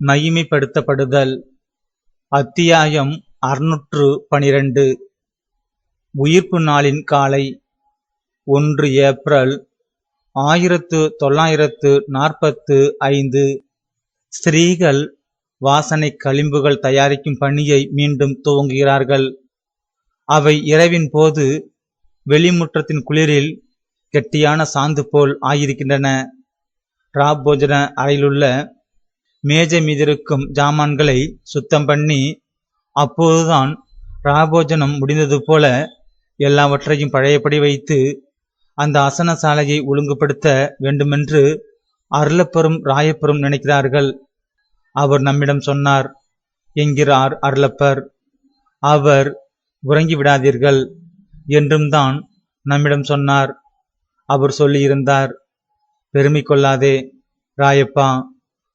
மகிமைப்படுத்தப்படுதல். அத்தியாயம் 612. உயிர்ப்பு நாளின் காலை. 1 ஏப்ரல் 1945. ஸ்திரீகள் வாசனை களிம்புகள் தயாரிக்கும் பணியை மீண்டும் துவங்குகிறார்கள். அவை இரவின் போது வெளிமுற்றத்தின் குளிரில் கெட்டியான சாந்து போல் ஆயிருக்கின்றன. ராபோஜன அறையிலுள்ள மேஜை மீதிருக்கும் ஜாமான்களை சுத்தம் பண்ணி, அப்போதுதான் ராபோஜனம் முடிந்தது போல எல்லாவற்றையும் பழையபடி வைத்து அந்த அசன சாலையை ஒழுங்குபடுத்த வேண்டுமென்று அருளப்பரும் ராயப்பரும் நினைக்கிறார்கள். அவர் நம்மிடம் சொன்னார் என்கிறார் அருளப்பர். அவர் உறங்கிவிடாதீர்கள் என்றும் தான் நம்மிடம் சொன்னார். அவர் சொல்லியிருந்தார், பெருமை கொள்ளாதே ராயப்பா,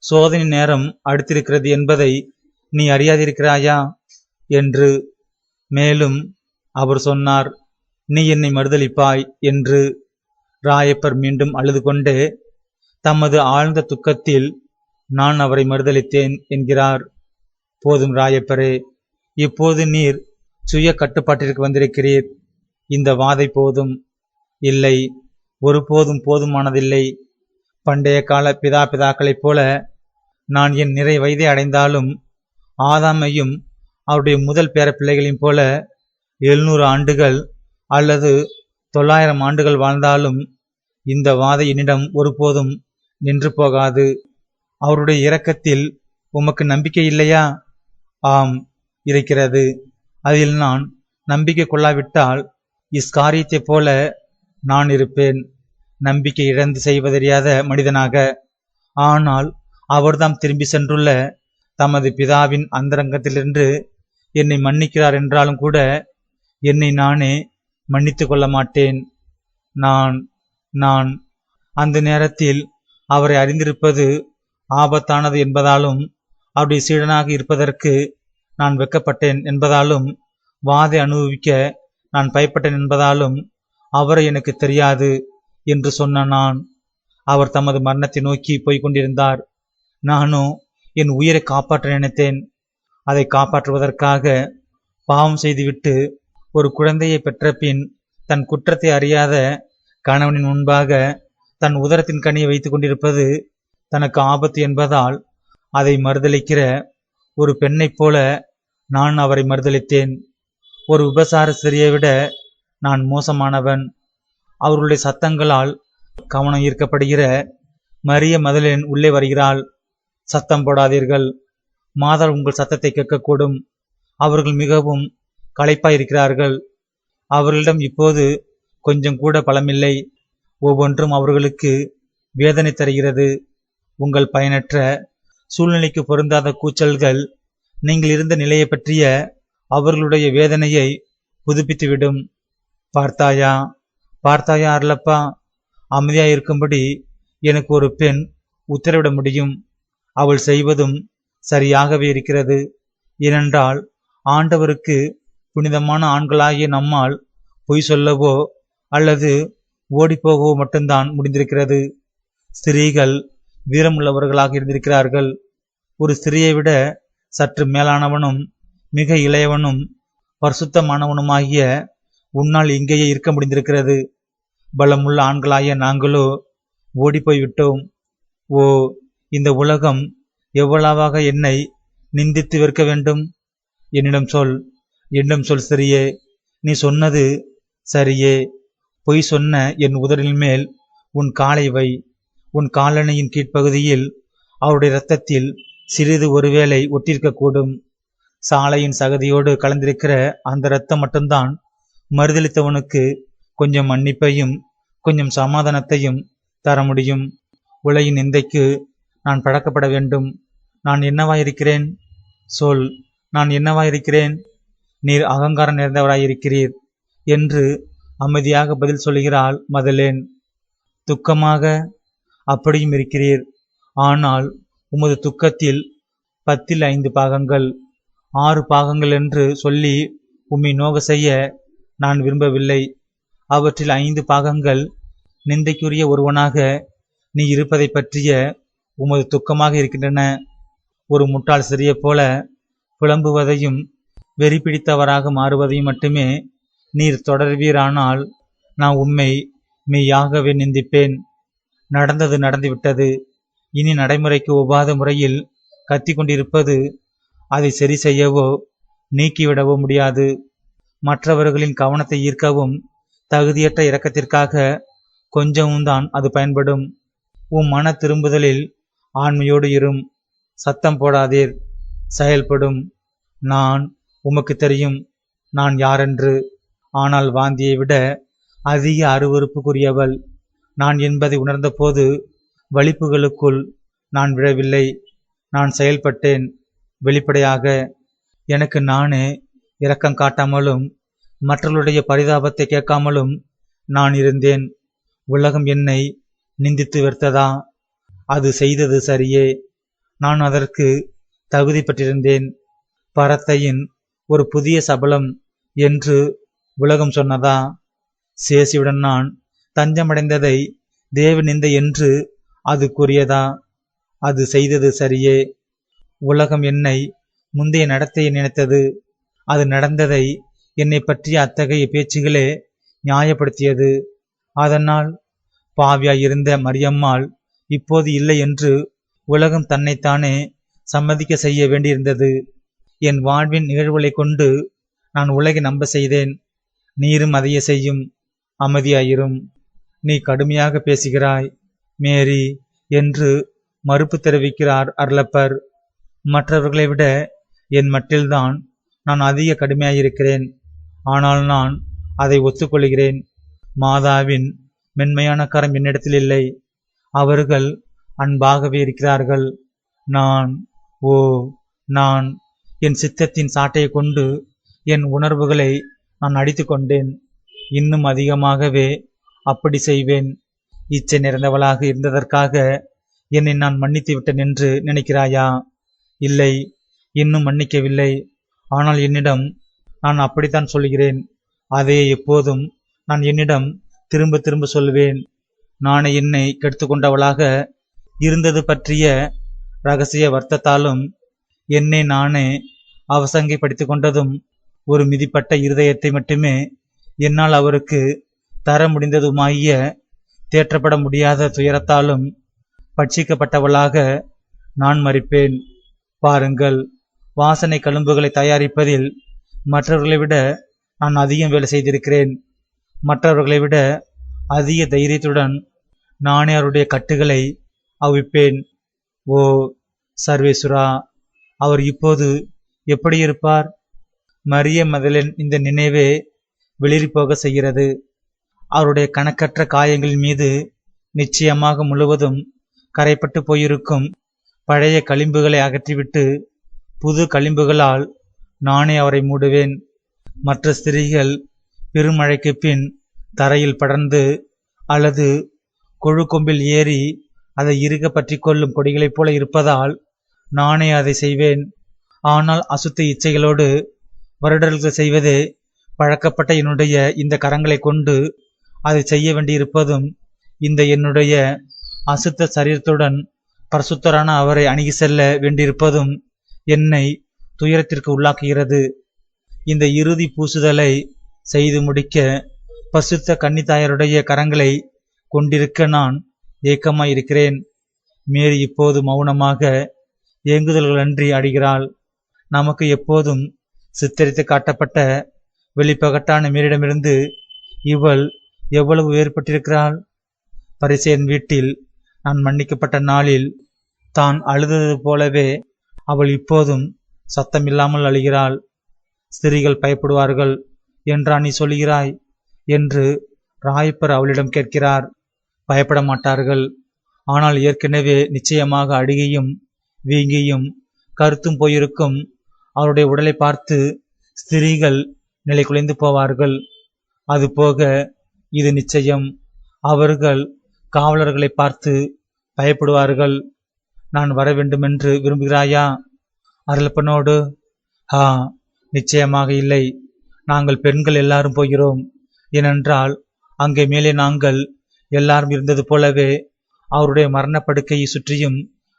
சோதனை நேரம் அடுத்திருக்கிறது என்பதை நீ அறியாதிருக்கிறாயா என்று. மேலும் அவர் சொன்னார், நீ என்னை மறுதலிப்பாய் என்று. ராயப்பர் மீண்டும் அழுது கொண்டே தமது ஆழ்ந்த துக்கத்தில் நான் அவரை மறுதலித்தேன் என்கிறார். போதும் ராயப்பரே, இப்போது நீர் சுய கட்டுப்பாட்டிற்கு வந்திருக்கிறீர். இந்த வாதை போதும். இல்லை, ஒருபோதும் போதுமானதில்லை. பண்டைய கால பிதாக்களைப் போல நான் என் நிறை வயதை அடைந்தாலும், ஆதாமையும் அவருடைய முதல் பேர பிள்ளைகளையும் போல 700 ஆண்டுகள் அல்லது 900 ஆண்டுகள் வாழ்ந்தாலும் இந்த வாதை என்னிடம் ஒருபோதும் நின்று போகாது. அவருடைய இரக்கத்தில் உமக்கு நம்பிக்கை இல்லையா? ஆம், இருக்கிறது. அதில் நான் நம்பிக்கை கொள்ளாவிட்டால் இஸ்காரியத்தைப் போல நான் இருப்பேன், நம்பிக்கை இழந்து செய்வதறியாத மனிதனாக. ஆனால் அவர்தாம் திரும்பி சென்றுள்ள தமது பிதாவின் அந்தரங்கத்திலிருந்து என்னை மன்னிக்கிறார் என்றாலும் கூட என்னை நானே மன்னித்து கொள்ள மாட்டேன். நான் அந்த நேரத்தில் அவரை அறிந்திருப்பது ஆபத்தானது என்பதாலும், அவருடைய சீடனாக இருப்பதற்கு நான் வெட்கப்பட்டேன் என்பதாலும், வாதை அனுபவிக்க நான் பயப்பட்டேன் என்பதாலும் அவரை எனக்கு தெரியாது என்று சொன்ன நான். அவர் தமது மரணத்தை நோக்கி போய்கொண்டிருந்தார். நானோ என் உயிரை காப்பாற்ற நினைத்தேன். அதை காப்பாற்றுவதற்காக பாவம் செய்துவிட்டு ஒரு குழந்தையை பெற்ற பின் தன் குற்றத்தை அறியாத கணவனின் முன்பாக தன் உதரத்தின் கனியை வைத்துக் கொண்டிருப்பது தனக்கு ஆபத்து என்பதால் அதை மறுதலிக்கிற ஒரு பெண்ணைப் போல நான் அவரை மறுதலித்தேன். ஒரு விபசார ஸ்திரியை விட நான் மோசமானவன். அவர்களுடைய சத்தங்களால் கவனம் ஈர்க்கப்படுகிற மரிய மதலேன் உள்ளே வருகிறாள். சத்தம் போடாதீர்கள், மாதர் உங்கள் சத்தத்தை கேட்கக்கூடும். அவர்கள் மிகவும் களைப்பாயிருக்கிறார்கள். அவர்களிடம் இப்போது கொஞ்சம் கூட பலமில்லை. ஒவ்வொன்றும் அவர்களுக்கு வேதனை தருகிறது. உங்கள் பயனற்ற சூழ்நிலைக்கு பொருந்தாத கூச்சல்கள் நீங்கள் இருந்த நிலையை பற்றிய அவர்களுடைய வேதனையை புதுப்பித்துவிடும். பார்த்தாயா அருளப்பா, அமைதியாயிருக்கும்படி எனக்கு ஒரு பெண் உத்தரவிட முடியும். அவள் செய்வதும் சரியாகவே இருக்கிறது. ஏனென்றால் ஆண்டவருக்கு புனிதமான ஆண்களாகிய நம்மால் பொய் சொல்லவோ அல்லது ஓடிப்போகவோ மட்டும்தான் முடிந்திருக்கிறது. ஸ்திரீகள் வீரமுள்ளவர்களாக இருந்திருக்கிறார்கள். ஒரு ஸ்திரியை விட சற்று மேலானவனும் மிக இளையவனும் பரிசுத்தமானவனுமாகிய உன்னால் இங்கேயே இருக்க முடிந்திருக்கிறது. பலமுள்ள ஆண்களாகிய நாங்களோ ஓடிப்போய் விட்டோம். ஓ, இந்த உலகம் எவ்வளவாக என்னை நிந்தித்து வெறுக்க வேண்டும். என்னிடம் சொல் ஸ்திரியே, நீ சொன்னது சரியே. பொய் சொன்ன என் உதரின் மேல் உன் காலை வை. உன் காலணியின் கீழ்ப்பகுதியில் அவருடைய இரத்தத்தில் சிறிது ஒருவேளை ஒட்டிருக்கக்கூடும். சாலையின் சகதியோடு கலந்திருக்கிற அந்த இரத்தம் மட்டும்தான் மறுதலித்தவனுக்கு கொஞ்சம் மன்னிப்பையும் கொஞ்சம் சமாதானத்தையும் தர முடியும். உலகின் நிந்தைக்கு நான் பழக்கப்பட வேண்டும். நான் என்னவாயிருக்கிறேன்? சொல், நான் என்னவாயிருக்கிறேன்? நீர் அகங்காரம் நிறைந்தவராயிருக்கிறீர் என்று அமைதியாக பதில் சொல்கிறாள் மதலேன். துக்கமாக? அப்படியும் இருக்கிறீர். ஆனால் உமது துக்கத்தில் 10 பாகங்கள் 6 பாகங்கள் என்று சொல்லி உம்மை நோக செய்ய நான் விரும்பவில்லை. அவற்றில் 5 பாகங்கள் நிந்தைக்குரிய ஒருவனாக நீ இருப்பதை பற்றிய உமது துக்கமாக இருக்கின்றன. ஒரு முட்டாள் சிறிய போல புலம்புவதையும் வெறி பிடித்தவராக மாறுவதையும் மட்டுமே நீர் தொடர்வீரானால் நான் உம்மை மெய்யாகவே நிந்திப்பேன். நடந்தது நடந்துவிட்டது. இனி நடைமுறைக்கு ஒவ்வாத முறையில் கத்திக் கொண்டிருப்பது அதை சரி செய்யவோ நீக்கிவிடவோ முடியாது. மற்றவர்களின் கவனத்தை ஈர்க்கவும் தகுதியற்ற இரக்கத்திற்காக கொஞ்சமும் தான் அது பயன்படும். உம் மன திரும்புதலில் ஆண்மையோடு இரும். சத்தம் போடாதீர், செயல்படும். நான் உமக்கு தெரியும் நான் யாரென்று. ஆனால் வாந்தியை விட அதிக அருவருப்புக்குரியவள் நான் என்பதை உணர்ந்தபோது வலிப்புகளுக்குள் நான் விழவில்லை. நான் செயல்பட்டேன் வெளிப்படையாக. எனக்கு நானே இரக்கம் காட்டாமலும் மற்றவர்களுடைய பரிதாபத்தை கேட்காமலும் நான் இருந்தேன். உலகம் என்னை நிந்தித்து வெறுத்ததா? அது செய்தது சரியே. நான் அதற்கு தகுதி பெற்றிருந்தேன். பரத்தையின் ஒரு புதிய சபலம் என்று உலகம் சொன்னதா? சேசியுடன் நான் தஞ்சமடைந்ததை தேவ நிந்தை என்று அது கூறியதா? அது செய்தது சரியே. உலகம் என்னை முந்தைய நடத்தையை நினைத்தது. அது நடந்ததை என்னை பற்றிய அத்தகைய பேச்சுகளே நியாயப்படுத்தியது. அதனால் பாவியாயிருந்த மரியம்மாள் இப்போது இல்லை என்று உலகம் தன்னைத்தானே சம்மதிக்க செய்ய வேண்டியிருந்தது. என் வாழ்வின் நிகழ்வுகளை கொண்டு நான் உலகை நம்ப செய்தேன். நீரும் அதையே செய்யும். அமைதியாயிரும். நீ கடுமையாக பேசுகிறாய் மேரி என்று மறுப்பு தெரிவிக்கிறார் அருளப்பர். மற்றவர்களை விட என் மட்டில்தான் நான் அதிக கடுமையாயிருக்கிறேன். ஆனால் நான் அதை ஒத்துக்கொள்கிறேன். மாதாவின் மென்மையான கரம் என்னிடத்தில் இல்லை. அவர்கள் அன்பாகவே இருக்கிறார்கள். நான் என் சித்தத்தின் சாட்டையை கொண்டு என் உணர்வுகளை நான் அடித்து கொண்டேன். இன்னும் அதிகமாகவே அப்படி செய்வேன். இச்சை நிறைந்தவளாக இருந்ததற்காக என்னை நான் மன்னித்து விட்டேன் என்று நினைக்கிறாயா? இல்லை, இன்னும் மன்னிக்கவில்லை. ஆனால் என்னிடம் நான் அப்படித்தான் சொல்கிறேன். அதையே எப்போதும் நான் என்னிடம் திரும்ப திரும்ப சொல்வேன். நானே என்னை கெடுத்துக்கொண்டவளாக இருந்தது பற்றிய இரகசிய வருத்தத்தாலும் என்னை நானே அவசங்கைப்படுத்திக் கொண்டதும் ஒரு மிதிப்பட்ட இருதயத்தை மட்டுமே என்னால் அவருக்கு தர முடிந்ததுமாகிய தேற்றப்பட முடியாத துயரத்தாலும் பட்சிக்கப்பட்டவளாக நான் மறிப்பேன். பாருங்கள், வாசனை கழும்புகளை தயாரிப்பதில் மற்றவர்களை விட நான் அதிகம் வேலை செய்திருக்கிறேன். மற்றவர்களை விட அதிக தைரியத்துடன் நானே அவருடைய கட்டுகளை அவிப்பேன். ஓ சர்வேசுரா, அவர் இப்போது எப்படி இருப்பார்? மரிய மதலின் இந்த நினைவே வெளிரி போக செய்கிறது. அவருடைய கணக்கற்ற காயங்களின் மீது நிச்சயமாக முழுவதும் கரைப்பட்டு போயிருக்கும் பழைய களிம்புகளை அகற்றிவிட்டு புது களிம்புகளால் நானே அவரை மூடுவேன். மற்ற ஸ்திரீகள் பெருமழைக்கு பின் தரையில் படர்ந்து அல்லது கொழு கொம்பில் ஏறி அதை இறுக பற்றி கொள்ளும் கொடிகளைப் போல இருப்பதால் நானே அதை செய்வேன். ஆனால் அசுத்த இச்சைகளோடு வருடர்கள் செய்வதே பழக்கப்பட்ட என்னுடைய இந்த கரங்களை கொண்டு அதை செய்ய வேண்டியிருப்பதும் இந்த என்னுடைய அசுத்த சரீரத்துடன் பரிசுத்தரான அவரை அணுகி செல்ல வேண்டியிருப்பதும் என்னை துயரத்திற்கு உள்ளாக்குகிறது. இந்த இறுதி பூசுதலை செய்து முடிக்க பசுத்த கன்னித்தாயருடைய கரங்களை கொண்டிருக்க நான் ஏக்கமாயிருக்கிறேன். மேரி இப்போது மௌனமாக ஏங்குதல்களன்றி அடிகிறாள். நமக்கு எப்போதும் சித்தரித்து காட்டப்பட்ட வெளிப்பகட்டான மேரிடமிருந்து இவள் எவ்வளவு வேறுபட்டிருக்கிறாள். பரிசேயன் வீட்டில் நான் மன்னிக்கப்பட்ட நாளில் தான் அழுதது போலவே அவள் இப்போதும் சத்தமில்லாமல் அழுகிறாள். ஸ்திரீகள் பயப்படுவார்கள் என்றா நீ சொல்கிறாய் என்று ராயப்பர் அவளிடம் கேட்கிறார். பயப்பட மாட்டார்கள். ஆனால் ஏற்கனவே நிச்சயமாக அழுகையும் வீங்கியும் கருத்தும் போயிருக்கும் அவருடைய உடலை பார்த்து ஸ்திரீகள் நிலை குலைந்து போவார்கள். அதுபோக இது நிச்சயம், அவர்கள் காவலர்களை பார்த்து பயப்படுவார்கள். நான் வர வேண்டுமென்று விரும்புகிறாயா அருளப்பனோடு? நிச்சயமாக இல்லை. நாங்கள் பெண்கள் எல்லாரும் போகிறோம். ஏனென்றால் அங்கே மேலே நாங்கள் எல்லாரும் இருந்தது போலவே அவருடைய மரணப்படுக்கையை சுற்றியும்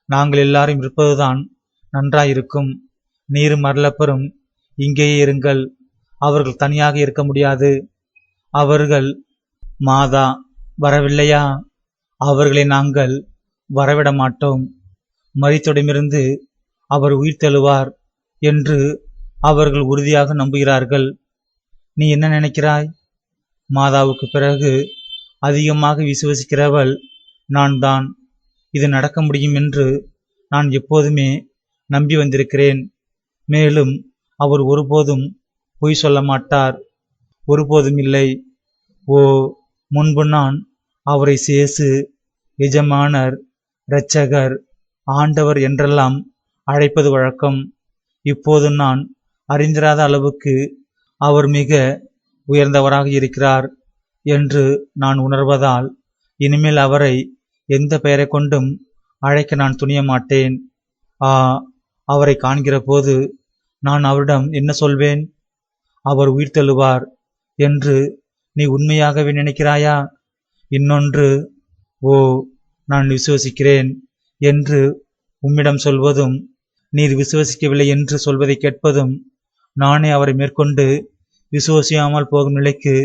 நாங்கள் எல்லாரும் இருப்பதுதான் நன்றாயிருக்கும். நீரும் அருளப்பரும் இங்கேயே இருங்கள். அவர்கள் தனியாக இருக்க முடியாது. அவர்கள் மாதா வரவில்லையா? அவர்களை நாங்கள் வரவிட மாட்டோம். மரித்தோரிடமிருந்து அவர் உயிர் தெழுவார் என்று அவர்கள் உறுதியாக நம்புகிறார்கள். நீ என்ன நினைக்கிறாய்? மாதாவுக்கு பிறகு அதிகமாக விசுவசிக்கிறவள் நான் தான். இது நடக்க முடியும் என்று நான் எப்போதுமே நம்பி வந்திருக்கிறேன். மேலும் அவர் ஒருபோதும் பொய் சொல்ல மாட்டார். ஒருபோதும் இல்லை. ஓ, முன்பு நான் அவரை சேசு, எஜமானர், இரட்சகர், ஆண்டவர் என்றெல்லாம் அழைப்பது வழக்கம். இப்போது நான் அறிந்திராத அளவுக்கு அவர் மிக உயர்ந்தவராக இருக்கிறார் என்று நான் உணர்வதால் இனிமேல் அவரை எந்த பெயரை கொண்டும் அழைக்க நான் துணிய மாட்டேன். அவரை காண்கிற போது நான் அவரிடம் என்ன சொல்வேன்? அவர் உயிர் தெழுவார் என்று நீ உண்மையாகவே நினைக்கிறாயா? இன்னொன்று, ஓ, நான் விசுவசிக்கிறேன் என்று உம்மிடம் சொல்வதும் நீர் விசுவசிக்கவில்லை என்று சொல்வதை கேட்பதும் நானே அவரை மேற்கொண்டு விசுவசியாமல் போகும் நிலைக்கு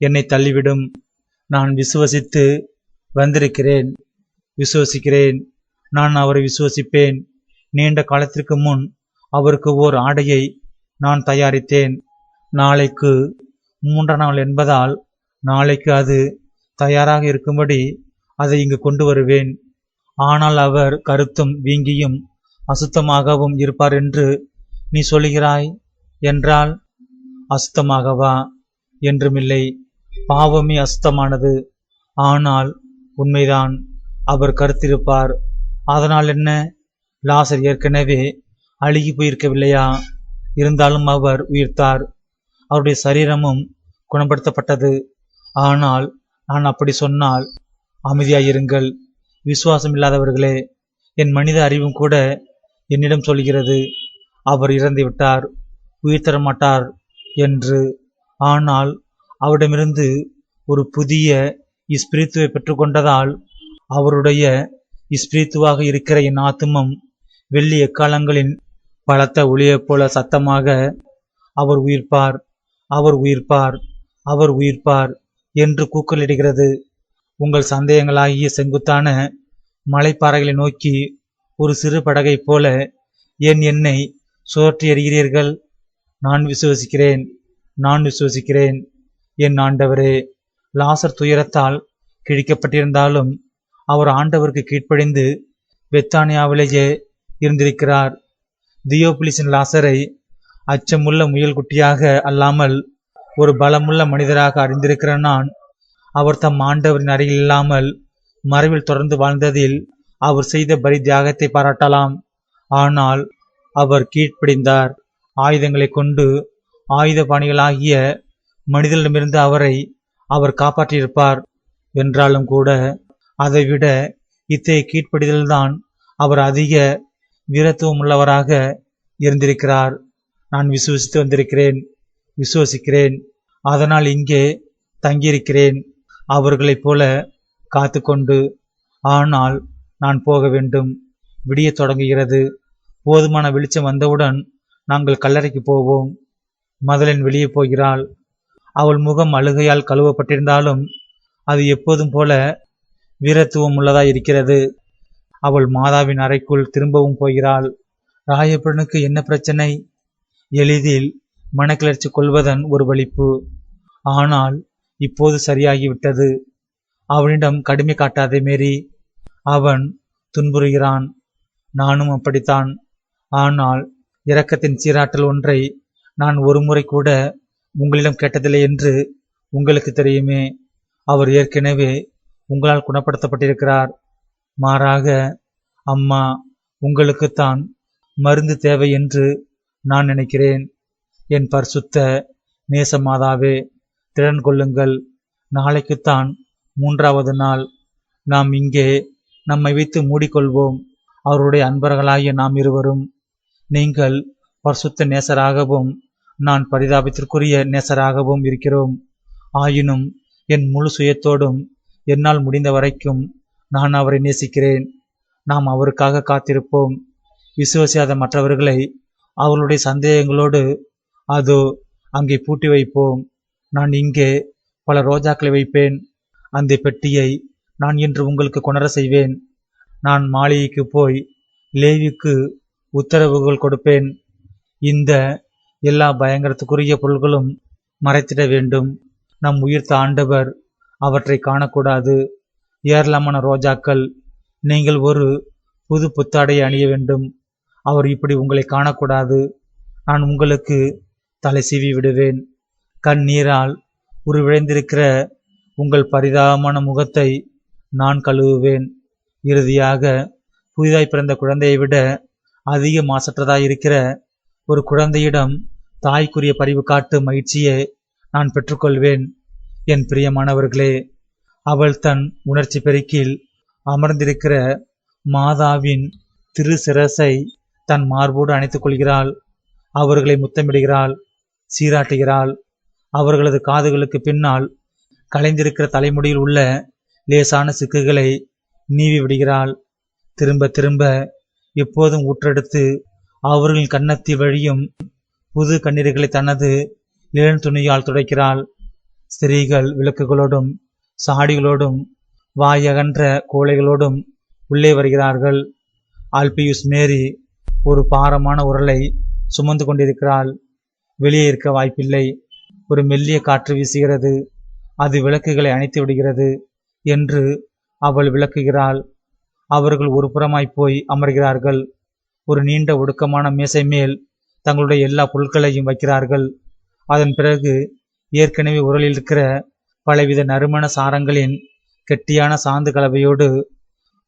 என்னை தள்ளிவிடும். நான் விசுவசித்து வந்திருக்கிறேன், விசுவசிக்கிறேன். நான் அவரை விசுவசிப்பேன். நீண்ட காலத்திற்கு முன் அவருக்கு ஓர் ஆடையை நான் தயாரித்தேன். நாளைக்கு 3ஆம் நாள் என்பதால் நாளைக்கு அது தயாராக இருக்கும்படி அதை இங்கு கொண்டு வருவேன். ஆனால் அவர் கருத்தும் வீங்கியும் அசுத்தமாகவும் இருப்பார் என்று நீ சொல்லுகிறாய் என்றால், அசுத்தமாகவா? என்றுமில்லை, பாவமே அசுத்தமானது. ஆனால் உண்மைதான், அவர் கருத்திருப்பார். அதனால் என்ன? லாசர் ஏற்கனவே அழுகி போயிருக்கவில்லையா? இருந்தாலும் அவர் உயிர்த்தார். அவருடைய சரீரமும் குணப்படுத்தப்பட்டது. ஆனால் நான் அப்படி சொன்னால் அமைதியாயிருங்கள். விசுவாசம் இல்லாதவர்களே, என் மனித அறிவும் கூட என்னிடம் சொல்கிறது அவர் இறந்து விட்டார், உயிர் தரமாட்டார் என்று. ஆனால் அவரிடமிருந்து ஒரு புதிய இஸ்பிரித்துவை பெற்றுக்கொண்டதால் அவருடைய இஸ்பிரித்துவாக இருக்கிற என் ஆத்துமம் வெள்ளி எக்காலங்களின் பலத்த ஒளியைப் போல சத்தமாக அவர் உயிர்ப்பார், அவர் உயிர்ப்பார், அவர் உயிர்ப்பார் என்று கூக்குரலிடுகிறது. உங்கள் சந்தேகங்களாகிய செங்குத்தான மலைப்பாறைகளை நோக்கி ஒரு சிறு படகைப் போல ஏன் என்னை சுழற்றி எறிகிறீர்கள்? நான் விசுவசிக்கிறேன், நான் விசுவசிக்கிறேன். என் ஆண்டவரே, லாசர் துயரத்தால் கிழிக்கப்பட்டிருந்தாலும் அவர் ஆண்டவருக்கு கீழ்ப்படிந்து பெத்தானியாவிலேயே இருந்திருக்கிறார். தியோபிலிசின் லாசரை அச்சமுள்ள முயல் குட்டியாக அல்லாமல் ஒரு பலமுள்ள மனிதராக அறிந்திருக்கிற நான், அவர் தம் ஆண்டவரின் அருகில் இல்லாமல் மறைவில் தொடர்ந்து வாழ்ந்ததில் அவர் செய்த பலி தியாகத்தை பாராட்டலாம். ஆனால் அவர் கீழ்ப்படிந்தார். ஆயுதங்களை கொண்டு ஆயுத பாணிகளாகிய மனிதனிடமிருந்து அவரை அவர் காப்பாற்றியிருப்பார். என்றாலும் கூட அதைவிட இத்தகைய கீழ்ப்படிதல்தான் அவர் அதிக வீரத்துவம் உள்ளவராக இருந்திருக்கிறார். நான் விசுவசித்து வந்திருக்கிறேன், விசுவசிக்கிறேன். அதனால் இங்கே தங்கியிருக்கிறேன், அவர்களைப் போல காத்து கொண்டு. ஆனால் நான் போக வேண்டும். விடிய தொடங்குகிறது. போதுமான வெளிச்சம் வந்தவுடன் நாங்கள் கல்லறைக்கு போவோம். மதலின் வெளியே போகிறாள். அவள் முகம் அழுகையால் கழுவப்பட்டிருந்தாலும் அது எப்போதும் போல வீரத்துவம் உள்ளதாய் இருக்கிறது. அவள் மாதாவின் அறைக்குள் திரும்பவும் போகிறாள். ராயப்பனுக்கு என்ன பிரச்சனை? எளிதில் மனக்கிளர்ச்சி கொள்வதன் ஒரு வலிப்பு. ஆனால் இப்போது சரியாகிவிட்டது. அவனிடம் கடுமை காட்டாதே மேரி. அவன் துன்புறுகிறான். நானும் அப்படித்தான். ஆனால் இரக்கத்தின் சீராற்றல் ஒன்றை நான் ஒருமுறை கூட உங்களிடம் கேட்டதில்லை என்று உங்களுக்கு தெரியுமே. அவர் ஏற்கனவே உங்களால் குணப்படுத்தப்பட்டிருக்கிறார். மாறாக, அம்மா, உங்களுக்குத்தான் மருந்து தேவை என்று நான் நினைக்கிறேன். என் பரிசுத்த நேசமாதாவே, திறன் கொள்ளுங்கள். நாளைக்குத்தான் 3வது நாள். நாம் இங்கே நம்மை வைத்து மூடிக்கொள்வோம். அவருடைய அன்பர்களாகிய நாம் இருவரும். நீங்கள் பரிசுத்த நேசராகவும் நான் பரிதாபத்திற்குரிய நேசராகவும் இருக்கிறோம். ஆயினும் என் முழு சுயத்தோடும் என்னால் முடிந்த வரைக்கும் நான் அவரை நேசிக்கிறேன். நாம் அவருக்காக காத்திருப்போம். விசுவாசியாத மற்றவர்களை அவர்களுடைய சந்தேகங்களோடு அதோ அங்கே பூட்டி வைப்போம். நான் இங்கே பல ரோஜாக்களை வைப்பேன். அந்த பெட்டியை நான் இன்று உங்களுக்கு கொணர செய்வேன். நான் மாளிகைக்கு போய் லேவிக்கு உத்தரவுகள் கொடுப்பேன். இந்த எல்லா பயங்கரத்துக்குரிய பொருள்களும் மறைத்திட வேண்டும். நம் உயிர்த்த ஆண்டவர் அவற்றை காணக்கூடாது. ஏராளமான ரோஜாக்கள், நீங்கள் ஒரு புது புத்தாடையை அணிய வேண்டும். அவர் இப்படி உங்களை காணக்கூடாது. நான் உங்களுக்கு தலை சீவி விடுவேன். கண்ணீரால் உருவிழைந்திருக்கிற உங்கள் பரிதாபமான முகத்தை நான் கழுவுவேன். இறுதியாக புதிதாய் பிறந்த குழந்தையை விட அதிக மாசற்றதாயிருக்கிற ஒரு குழந்தையிடம் தாய்க்குரிய பரிவு காட்டு மகிழ்ச்சியை நான் பெற்றுக்கொள்வேன். என் பிரியமானவர்களே, அவள் தன் உணர்ச்சி பெருக்கில் அமர்ந்திருக்கிற மாதாவின் திரு சிரசை தன் மார்போடு அணைத்துக் கொள்கிறாள். அவர்களை முத்தமிடுகிறாள், சீராட்டுகிறாள். அவர்களது காதுகளுக்கு பின்னால் கலைந்திருக்கிற தலைமுடியில் உள்ள லேசான சிக்குகளை நீவி விடுகிறாள். திரும்ப திரும்ப எப்போதும் ஊற்றெடுத்து அவர்களின் கன்னத்தில் வழியும் புது கண்ணீர்களை தனது நிழல் துணியால் துடைக்கிறாள். ஸ்திரீகள் விளக்குகளோடும் சாடிகளோடும் வாயகன்ற கோழைகளோடும் உள்ளே வருகிறார்கள். ஆல்பியூஸ் மேரி ஒரு பாரமான உரலை சுமந்து கொண்டிருக்கிறாள். வெளியே இருக்க வாய்ப்பில்லை. ஒரு மெல்லிய காற்று வீசுகிறது, அது விளக்குகளை அணைத்து விடுகிறது என்று அவள் விளக்குகிறாள். அவர்கள் ஒரு புறமாய் போய் அமர்கிறார்கள். ஒரு நீண்ட ஒடுக்கமான மேசை மேல் தங்களுடைய எல்லா பொருட்களையும் வைக்கிறார்கள். அதன் பிறகு ஏற்கனவே உரலில் இருக்கிற பலவித நறுமண சாரங்களின் கெட்டியான சாந்து கலவையோடு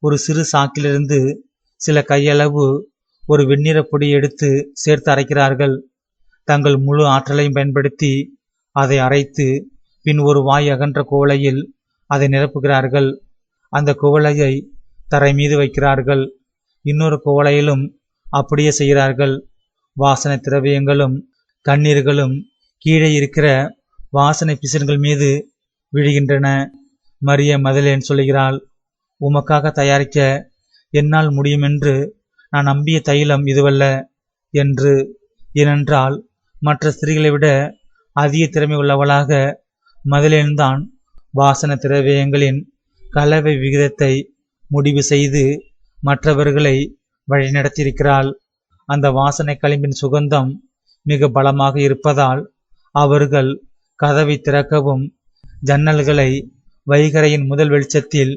ஒரு சிறு சாக்கிலிருந்து சில கையளவு ஒரு வெண்ணிற பொடி எடுத்து சேர்த்து அரைக்கிறார்கள். தங்கள் முழு ஆற்றலையும் பயன்படுத்தி அதை அரைத்து பின் ஒரு வாய் அகன்ற குவளையில் அதை நிரப்புகிறார்கள். அந்த குவளையை தரை மீது வைக்கிறார்கள். இன்னொரு குவளையிலும் அப்படியே செய்கிறார்கள். வாசனை திரவியங்களும் கண்ணீர்களும் கீழே இருக்கிற வாசனை பிசின்கள் மீது விழுகின்றன. மரிய மதலேன் சொல்லுகிறாள், உமக்காக தயாரிக்க என்னால் முடியுமென்று நான் நம்பிய தைலம் இதுவல்ல என்று. ஏனென்றால் மற்ற ஸ்திரீகளை விட அதிக திறமை உள்ளவளாக மதலேன்தான் வாசன திரவியங்களின் கலவை விகிதத்தை முடிவு செய்து மற்றவர்களை வழிநடத்தியிருக்கிறாள். அந்த வாசனை களிம்பின் சுகந்தம் மிக பலமாக இருப்பதால் அவர்கள் கதவை திறக்கவும் ஜன்னல்களை வைகரையின் முதல் வெளிச்சத்தில்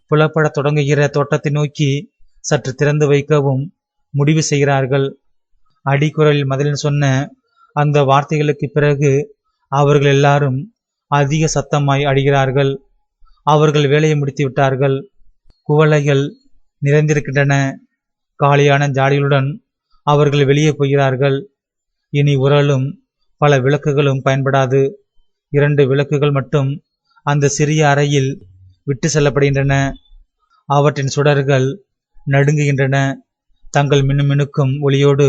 புலப்படத் தொடங்குகிற தோட்டத்தை நோக்கி சற்று திறந்து வைக்கவும் முடிவு செய்கிறார்கள். அடிக்குரலில் மதலின் சொன்ன அந்த வார்த்தைகளுக்கு பிறகு அவர்கள் எல்லாரும் அதிக சத்தமாய் அடிகிறார்கள். அவர்கள் வேலையை முடித்து விட்டார்கள். குவளைகள் நிறைந்திருக்கின்றன. காலியான ஜாடிகளுடன் அவர்கள் வெளியே போகிறார்கள். இனி உரலும் பல விளக்குகளும் பயன்படாது. 2 விளக்குகள் மட்டும் அந்த சிறிய அறையில் விட்டு செல்லப்படுகின்றன. அவற்றின் சுடர்கள் நடுங்குகின்றன. தங்கள் மினுமினுக்கும் ஒளியோடு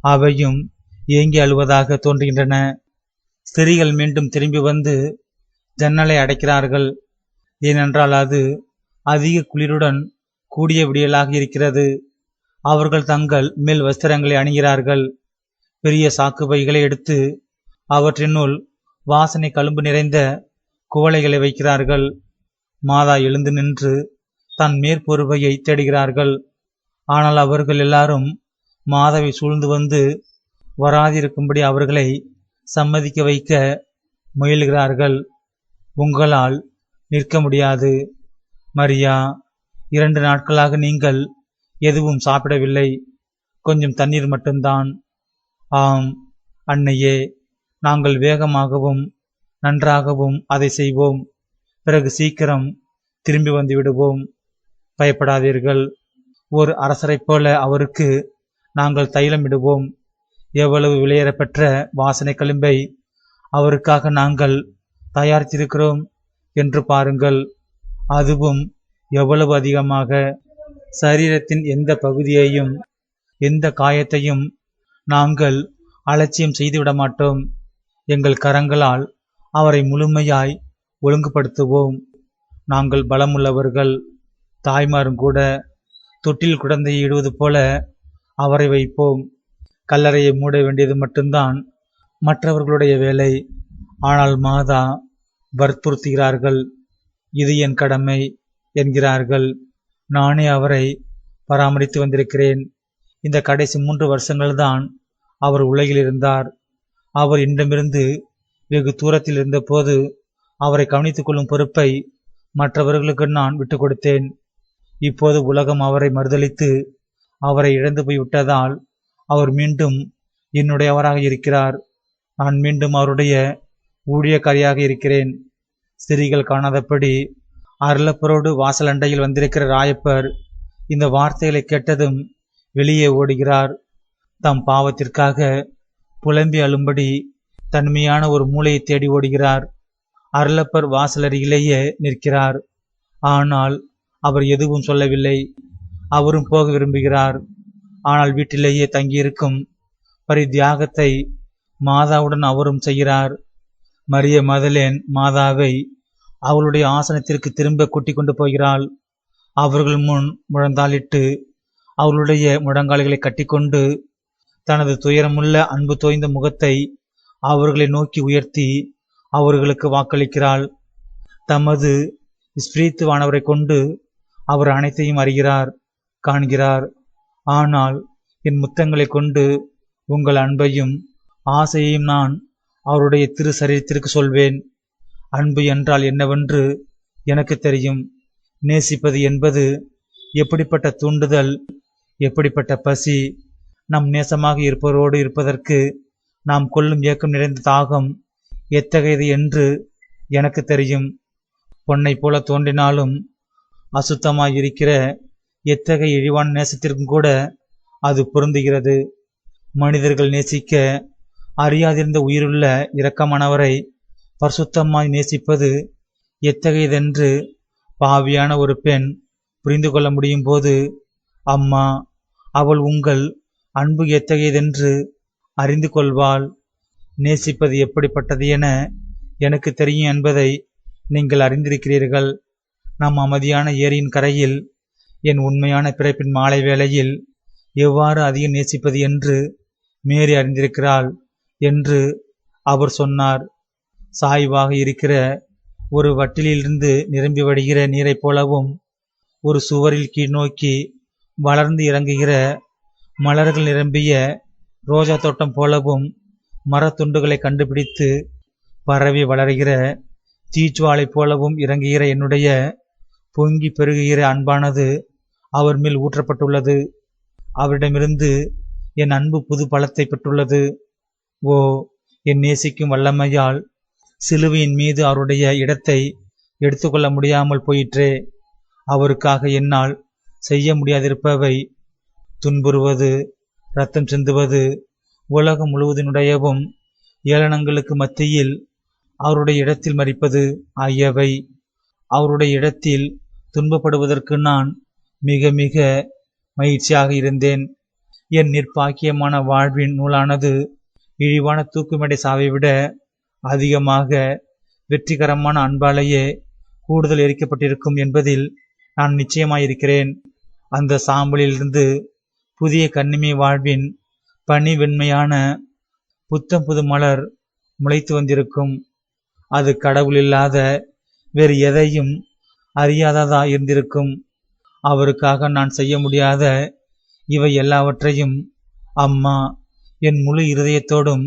அவையும் ஏங்கி அழுவதாக தோன்றுகின்றன. ஸ்திரீகள் மீண்டும் திரும்பி வந்து ஜன்னலை அடைக்கிறார்கள். ஏனென்றால் அது அதிக குளிருடன் கூடிய விடியலாக இருக்கிறது. அவர்கள் தங்கள் மேல் வஸ்திரங்களை அணிகிறார்கள். பெரிய சாக்கு பைகளை எடுத்து அவற்றினுள் வாசனை கழும்பு நிறைந்த குவளைகளை வைக்கிறார்கள். மாதா எழுந்து நின்று தன் மேற்பொருவையை தேடுகிறார்கள். ஆனால் அவர்கள் எல்லாரும் மாதாவை சூழ்ந்து வந்து வராதிருக்கும்படி அவர்களை சம்மதிக்க வைக்க முயல்கிறார்கள். உங்களால் நிற்க முடியாது மரியா, 2 நாட்களாக நீங்கள் எதுவும் சாப்பிடவில்லை, கொஞ்சம் தண்ணீர் மட்டும்தான். ஆம் அன்னையே, நாங்கள் வேகமாகவும் நன்றாகவும் அதை செய்வோம். பிறகு சீக்கிரம் திரும்பி வந்து விடுவோம். பயப்படாதீர்கள். ஒரு அரசரைப் போல அவருக்கு நாங்கள் தைலம் இடுவோம். எவ்வளவு விலையேறப்பெற்ற வாசனை களிம்பை அவருக்காக நாங்கள் தயாரித்திருக்கிறோம் என்று பாருங்கள். அதுவும் எவ்வளவு அதிகமாக. சரீரத்தின் எந்த பகுதியையும் எந்த காயத்தையும் நாங்கள் அலட்சியம் செய்துவிட மாட்டோம். எங்கள் கரங்களால் அவரை முழுமையாய் ஒழுங்குபடுத்துவோம். நாங்கள் பலமுள்ளவர்கள். தாய்மாரும் கூட தொட்டில் குழந்தையை இடுவது போல அவரை வைப்போம். கல்லறையை மூட வேண்டியது மட்டும்தான் மற்றவர்களுடைய வேலை. ஆனால் மாதா வற்புறுத்துகிறார்கள். இது என் கடமை என்கிறார்கள். நானே அவரை பராமரித்து வந்திருக்கிறேன். இந்த கடைசி 3 வருஷங்கள்தான் அவர் உலகில் இருந்தார். அவர் என்னிடமிருந்து வெகு தூரத்தில் இருந்தபோது அவரை கவனித்துக் கொள்ளும் பொறுப்பை மற்றவர்களுக்கு நான் விட்டுக் கொடுத்தேன். இப்போது உலகம் அவரை மறுதலித்து அவரை இழந்து போய் விட்டதால் அவர் மீண்டும் என்னுடையவராக இருக்கிறார். நான் மீண்டும் அவருடைய ஊழியக்காரியாக இருக்கிறேன். ஸ்திரீகள் காணாதபடி அருளப்பரோடு வாசல் அண்டையில் வந்திருக்கிற ராயப்பர் இந்த வார்த்தைகளை கேட்டதும் வெளியே ஓடுகிறார். தம் பாவத்திற்காக புலம்பி அழும்படி தன்மையான ஒரு மூலையை தேடி ஓடுகிறார். அருளப்பர் வாசலருகிலேயே நிற்கிறார். ஆனால் அவர் எதுவும் சொல்லவில்லை. அவரும் போக விரும்புகிறார். ஆனால் வீட்டிலேயே தங்கியிருக்கும் பரித்தியாகத்தை மாதாவுடன் அவரும் செய்கிறார். மரிய மதலேன் மாதாவை அவளுடைய ஆசனத்திற்கு திரும்ப கூட்டிக் கொண்டு போகிறாள். அவர்கள் முன் முழந்தாளிட்டு அவளுடைய முழங்கால்களை கட்டிக்கொண்டு தனது துயரமுள்ள அன்பு தோய்ந்த முகத்தை அவர்களை நோக்கி உயர்த்தி அவர்களுக்கு வாக்களிக்கிறாள். தமது ஸ்பிரித்துவானவரை கொண்டு அவர் அனைத்தையும் அறிகிறார், காண்கிறார். ஆனால் என் முத்தங்களை கொண்டு உங்கள் அன்பையும் ஆசையையும் நான் அவருடைய திரு சரீரத்திற்கு சொல்வேன். அன்பு என்றால் என்னவென்று எனக்கு தெரியும். நேசிப்பது என்பது எப்படிப்பட்ட தூண்டுதல், எப்படிப்பட்ட பசி. நம் நேசமாக இருப்பவரோடு இருப்பதற்கு நாம் கொள்ளும் ஏக்கம் நிறைந்த தாகம் எத்தகையது என்று எனக்கு தெரியும். பொன்னை போல தோன்றினாலும் அசுத்தமாயிருக்கிற எத்தகைய இழிவான நேசத்திற்கும் கூட அது பொருந்துகிறது. மனிதர்கள் நேசிக்க அறியாதிருந்த உயிருள்ள இரக்கமானவரை பரிசுத்தமாய் நேசிப்பது எத்தகையதென்று பாவியான ஒரு பெண் புரிந்து கொள்ள முடியும் போது, அம்மா, அவள் உங்கள் அன்பு எத்தகையதென்று அறிந்து கொள்வாள். நேசிப்பது எப்படிப்பட்டது என எனக்கு தெரியும் என்பதை நீங்கள் அறிந்திருக்கிறீர்கள். நம் அமைதியான ஏரியின் கரையில் என் உண்மையான பிறப்பின் மாலை வேளையில் எவ்வாறு அதிகம் நேசிப்பது என்று மேரி அறிந்திருக்கிறாள் என்று அவர் சொன்னார். சாய்வாக இருக்கிற ஒரு வட்டிலிருந்து நிரம்பி வடிகிற நீரைப் போலவும், ஒரு சுவரில் கீழ்நோக்கி வளர்ந்து இறங்குகிற மலர்கள் நிரம்பிய ரோஜா தோட்டம் போலவும், மரத்துண்டுகளை கண்டுபிடித்து பரவி வளர்கிற தீச்சுவாலை போலவும் இறங்குகிற என்னுடைய பொங்கி பெருகுகிற அன்பானது அவர் மேல் ஊற்றப்பட்டுள்ளது. அவரிடமிருந்து என் அன்பு புது பலத்தை பெற்றுள்ளது. ஓ, என் நேசிக்கும் வல்லமையால் சிலுவையின் மீது அவருடைய இடத்தை எடுத்துக்கொள்ள முடியாமல் போயிற்றே. அவருக்காக என்னால் செய்ய முடியாதிருப்பவை துன்புறுவது, இரத்தம் சிந்துவது, உலகம் முழுவதினுடையவும் ஏளனங்களுக்கு மத்தியில் அவருடைய இடத்தில் மறிப்பது ஆகியவை. அவருடைய இடத்தில் துன்பப்படுவதற்கு நான் மிக மிக மகிழ்ச்சியாக இருந்தேன். என் நிர்பாக்கியமான வாழ்வின் நூலானது இழிவான தூக்குமேடை சாவை விட அதிகமாக வெற்றிகரமான அன்பாலேயே கூடுதல் எரிக்கப்பட்டிருக்கும் என்பதில் நான் நிச்சயமாயிருக்கிறேன். அந்த சாம்பலிலிருந்து புதிய கன்னிமை வாழ்வின் பனி வெண்மையான புத்தம் புது மலர் முளைத்து வந்திருக்கும். அது கடவுள் இல்லாத வேறு எதையும் அறியாததா இருந்திருக்கும். அவருக்காக நான் செய்ய முடியாத இவை எல்லாவற்றையும், அம்மா, என் முழு இருதயத்தோடும்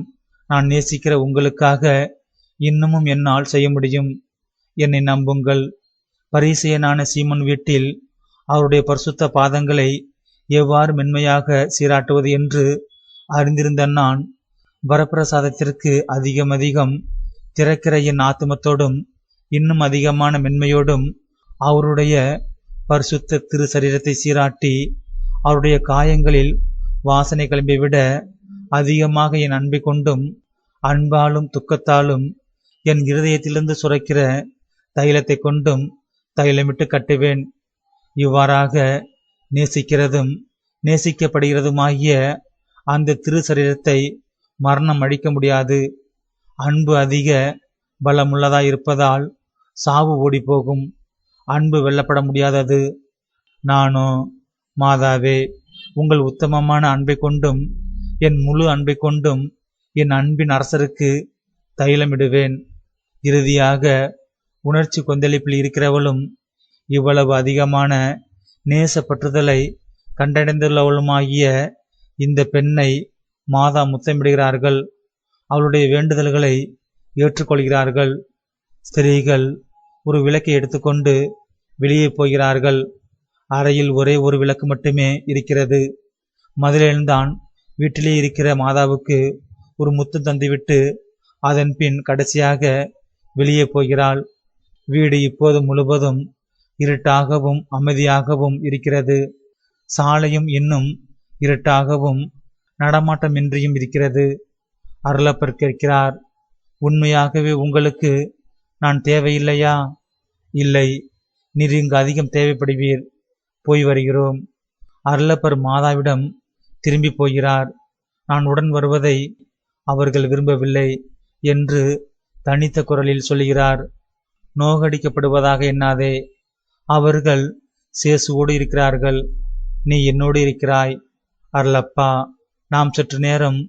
நான் நேசிக்கிற உங்களுக்காக இன்னமும் என்னால் செய்ய முடியும். என்னை நம்புங்கள். பரிசேயனான சீமோன் வீட்டில் அவருடைய பரிசுத்த பாதங்களை எவ்வாறு மென்மையாக சீராட்டுவது என்று அறிந்திருந்த நான், வரப்பிரசாதத்திற்கு அதிகம் அதிகம் திறக்கிற என் ஆத்துமத்தோடும் இன்னும் அதிகமான மென்மையோடும் அவருடைய பரிசுத்த திரு சரீரத்தை சீராட்டி அவருடைய காயங்களில் வாசனை கிளம்பி விட அதிகமாக என் அன்பை கொண்டும் அன்பாலும் துக்கத்தாலும் என் இருதயத்திலிருந்து சுரக்கிற தைலத்தை கொண்டும் தைலமிட்டு கட்டுவேன். இவ்வாறாக நேசிக்கிறதும் நேசிக்கப்படுகிறதுமாகிய அந்த திரு சரீரத்தை மரணம் அழிக்க முடியாது. அன்பு அதிக பலமுள்ளதாயிருப்பதால் சாவு ஓடிப்போகும். அன்பு வெல்லப்பட முடியாதது. நானோ, மாதாவே, உங்கள் உத்தமமான அன்பை கொண்டும் என் முழு அன்பை கொண்டும் என் அன்பின் அரசருக்கு தைலமிடுவேன். இறுதியாக உணர்ச்சி கொந்தளிப்பில் இருக்கிறவளும் இவ்வளவு அதிகமான நேசப்பற்றுதலை கண்டடைந்துள்ளவளுமாகிய இந்த பெண்ணை மாதா முத்தமிடுகிறார்கள். அவளுடைய வேண்டுதல்களை ஏற்றுக்கொள்கிறார்கள். ஸ்திரீகள் ஒரு விளக்கை எடுத்துக்கொண்டு வெளியே போகிறார்கள். அறையில் ஒரே ஒரு விளக்கு மட்டுமே இருக்கிறது. மதுரையில்தான் வீட்டிலே இருக்கிற மாதாவுக்கு ஒரு முத்தம் தந்துவிட்டு அதன் பின் கடைசியாக வெளியே போகிறாள். வீடு இப்போது முழுவதும் இருட்டாகவும் அமைதியாகவும் இருக்கிறது. சாலையும் இன்னும் இருட்டாகவும் நடமாட்டமின்றியும் இருக்கிறது. அருளப்பர் கேட்கிறார், உண்மையாகவே உங்களுக்கு நான் தேவையில்லையா? இல்லை, நீர் இங்கு அதிகம் தேவைப்படுவீர். போய் வருகிறோம். அருளப்பர் மாதாவிடம் திரும்பி போகிறார். நான் உடன் வருவதை அவர்கள் விரும்பவில்லை என்று தனித்த குரலில் சொல்கிறார். நோகடிக்கப்படுவதாக எண்ணாதே. அவர்கள் சேசுவோடு இருக்கிறார்கள். நீ என்னோடு இருக்கிறாய். அருளப்பா, நாம் சற்று நேரம்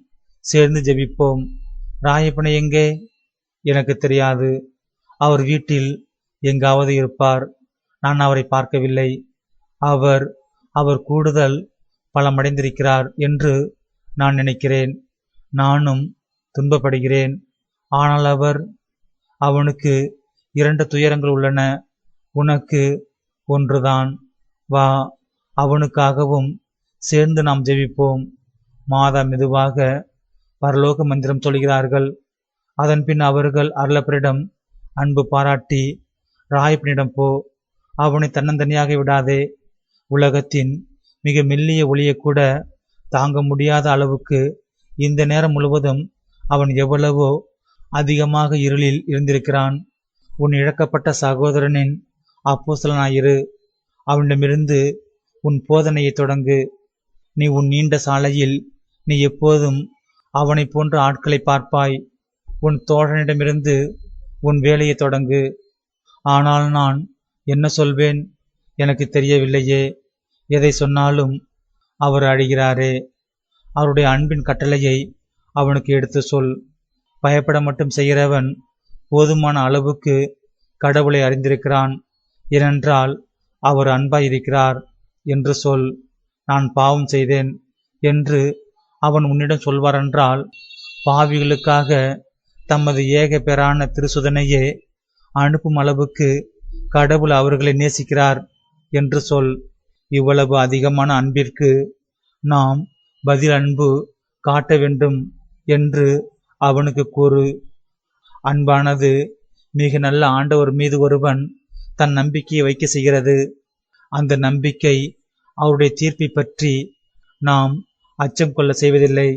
சேர்ந்து ஜெபிப்போம். ராயப்பனை எங்கே? எனக்கு தெரியாது. அவர் வீட்டில் எங்காவது இருப்பார். நான் அவரை பார்க்கவில்லை. அவர் கூடுதல் பலமடைந்திருக்கிறார் என்று நான் நினைக்கிறேன். நானும் துன்பப்படுகிறேன். ஆனால் அவனுக்கு 2 துயரங்கள் உள்ளன. உனக்கு ஒன்றுதான். வா, அவனுக்காகவும் சேர்ந்து நாம் ஜெபிப்போம். மாதா மெதுவாக பரலோக மந்திரம் சொல்கிறார்கள். அதன் பின் அவர்கள் அருளப்பரிடம் அன்பு பாராட்டி, ராயப்பனிடம் போ, அவனை தன்னந்தனியாக விடாதே. உலகத்தின் மிக மெல்லிய ஒளியை கூட தாங்க முடியாத அளவுக்கு இந்த நேரம் முழுவதும் அவன் எவ்வளவோ அதிகமாக இருளில் இருந்திருக்கிறான். உன் இழக்கப்பட்ட சகோதரனின் அப்போஸ்தலனாயிரு. அவனிடமிருந்து உன் போதனையை தொடங்கு. நீ உன் நீண்ட சாலையில் நீ எப்போதும் அவனை போன்ற ஆட்களை பார்ப்பாய். உன் தோழனிடமிருந்து உன் வேலையை தொடங்கு. ஆனால் நான் என்ன சொல்வேன் எனக்கு தெரியவில்லையே. எதை சொன்னாலும் அவர் அழுகிறாரே. அவருடைய அன்பின் கட்டளையை அவனுக்கு எடுத்து சொல். பயப்பட மட்டும் செய்கிறவன் போதுமான அளவுக்கு கடவுளை அறிந்திருக்கிறான். ஏனென்றால் அவர் அன்பாயிருக்கிறார் என்று சொல். நான் பாவம் செய்தேன் என்று அவன் உன்னிடம் சொல்வாரென்றால், பாவிகளுக்காக தமது ஏக பேரான திருசுதனையே அனுப்பும் அளவுக்கு கடவுள் அவர்களை நேசிக்கிறார் என்று சொல். இவ்வளவு அதிகமான அன்பிற்கு நாம் பதில் அன்பு காட்ட வேண்டும் என்று அவனுக்கு கூறு. அன்பானது மிக நல்ல ஆண்டவர் மீது ஒருவன் தன் நம்பிக்கையை வைக்க செய்கிறது. அந்த நம்பிக்கை அவருடைய தீர்ப்பை பற்றி நாம் அச்சம் கொள்ள செய்வதில்லை.